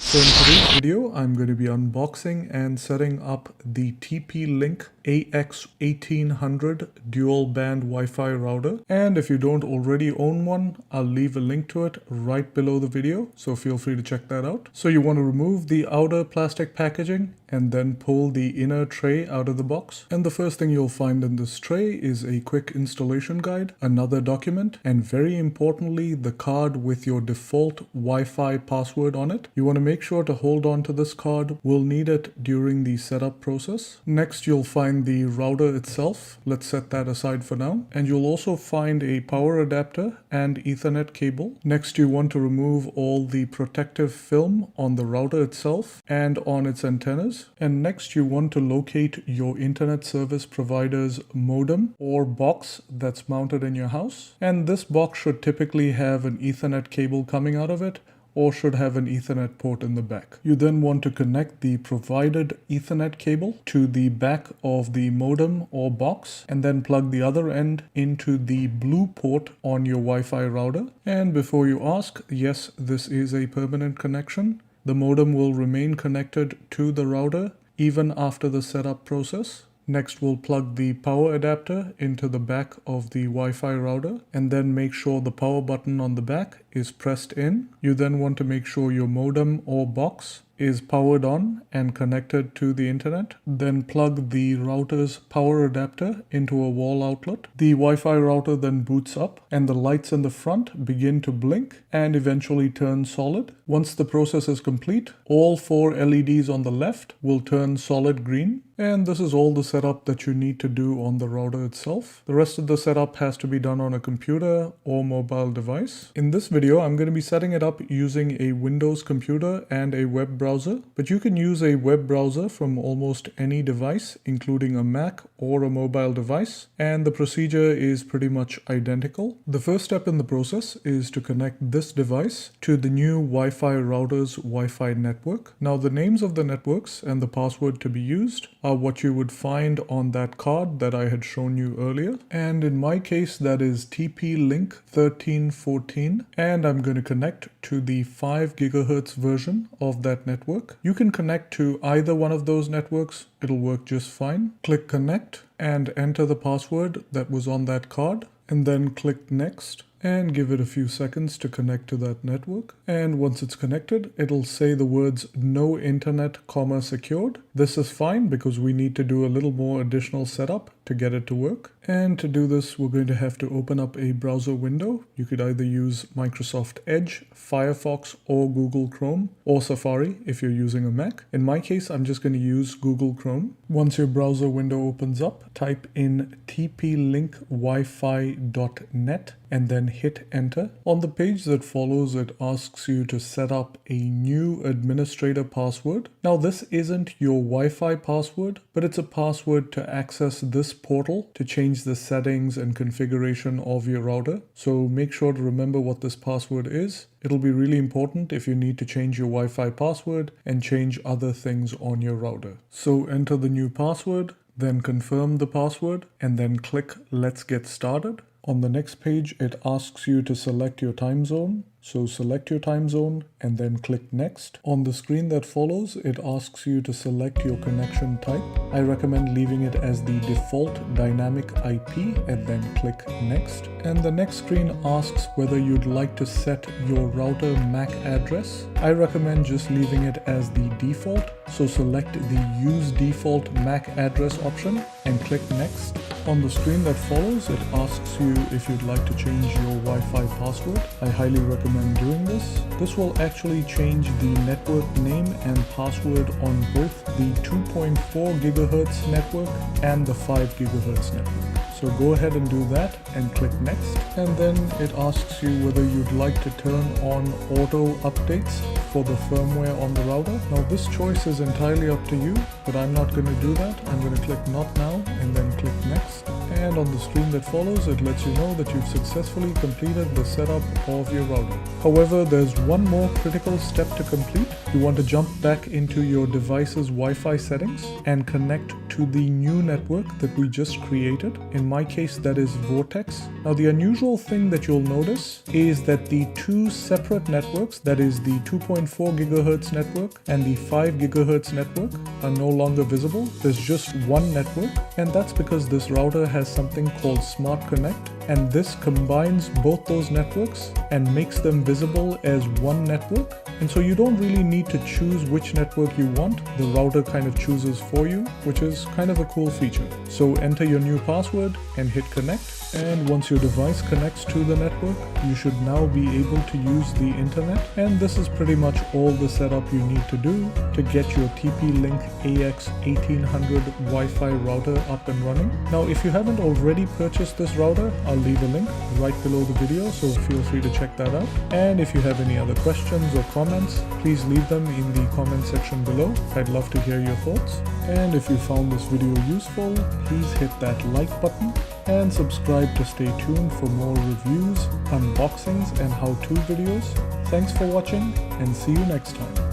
So in today's video, I'm going to be unboxing and setting up the TP-Link AX1800 dual band Wi-Fi router. And if you don't already own one, I'll leave a link to it right below the video, so feel free to check that out. So you want to remove the outer plastic packaging and then pull the inner tray out of the box. And the first thing you'll find in this tray is a quick installation guide, another document, and very importantly, the card with your default Wi-Fi password on it. You want to make sure to hold on to this card. We'll need it during the setup process. Next, you'll find the router itself. Let's set that aside for now. And you'll also find a power adapter and Ethernet cable. Next, you want to remove all the protective film on the router itself and on its antennas. And next, you want to locate your internet service provider's modem or box that's mounted in your house. And this box should typically have an Ethernet cable coming out of it, or should have an Ethernet port in the back. You then want to connect the provided Ethernet cable to the back of the modem or box, and then plug the other end into the blue port on your Wi-Fi router. And before you ask, yes, this is a permanent connection. The modem will remain connected to the router even after the setup process. Next, we'll plug the power adapter into the back of the Wi-Fi router and then make sure the power button on the back is pressed in. You then want to make sure your modem or box is powered on and connected to the internet. Then plug the router's power adapter into a wall outlet. The Wi-Fi router then boots up and the lights in the front begin to blink and eventually turn solid. Once the process is complete, all 4 LEDs on the left will turn solid green. And this is all the setup that you need to do on the router itself. The rest of the setup has to be done on a computer or mobile device. In this video, I'm going to be setting it up using a Windows computer and a web browser, but you can use a web browser from almost any device, including a Mac or a mobile device, and the procedure is pretty much identical. The first step in the process is to connect this device to the new Wi-Fi router's Wi-Fi network. Now, the names of the networks and the password to be used are what you would find on that card that I had shown you earlier. And in my case, that is TP-Link 1314, and I'm going to connect to the 5 GHz version of that network. You can connect to either one of those networks. It'll work just fine. Click connect and enter the password that was on that card, and then click next and give it a few seconds to connect to that network. And once it's connected, it'll say the words no internet, secured. This is fine because we need to do a little more additional setup to get it to work. And to do this, we're going to have to open up a browser window. You could either use Microsoft Edge, Firefox, or Google Chrome, or Safari if you're using a Mac. In my case, I'm just going to use Google Chrome. Once your browser window opens up, type in tplinkwifi.net and then hit enter. On the page that follows, it asks you to set up a new administrator password. Now, this isn't your Wi-Fi password, but it's a password to access this portal to change the settings and configuration of your router. So make sure to remember what this password is. It'll be really important if you need to change your Wi-Fi password and change other things on your router. So enter the new password, then confirm the password, and then click Let's Get Started. On the next page, it asks you to select your time zone. So select your time zone and then click next. On the screen that follows, it asks you to select your connection type. I recommend leaving it as the default dynamic IP and then click next. And the next screen asks whether you'd like to set your router MAC address. I recommend just leaving it as the default. So select the use default MAC address option and click next. On the screen that follows, it asks you if you'd like to change your Wi-Fi password. I highly recommend doing this. This will actually change the network name and password on both the 2.4 GHz network and the 5 GHz network. So go ahead and do that and click next. And then it asks you whether you'd like to turn on auto updates for the firmware on the router. Now, this choice is entirely up to you, but I'm not going to do that. I'm going to click not now and then click next. And on the screen that follows, it lets you know that you've successfully completed the setup of your router. However, there's one more critical step to complete. You want to jump back into your device's Wi-Fi settings and connect to the new network that we just created. In my case, that is Vortex. Now, the unusual thing that you'll notice is that the two separate networks, that is the 2.4 gigahertz network and the 5 gigahertz network, are no longer visible. There's just one network, and that's because this router has something called Smart Connect, and this combines both those networks and makes them visible as one network. And so you don't really need to choose which network you want. The router kind of chooses for you, which is kind of a cool feature. So enter your new password and hit connect. And once your device connects to the network, you should now be able to use the internet. And this is pretty much all the setup you need to do to get your TP-Link AX1800 Wi-Fi router up and running. Now, if you haven't already purchased this router, I'll leave a link right below the video, so feel free to check that out. And if you have any other questions or comments, please leave them in the comment section below. I'd love to hear your thoughts. And if you found this video useful, please hit that like button and subscribe to stay tuned for more reviews, unboxings, and how-to videos. Thanks for watching, and see you next time.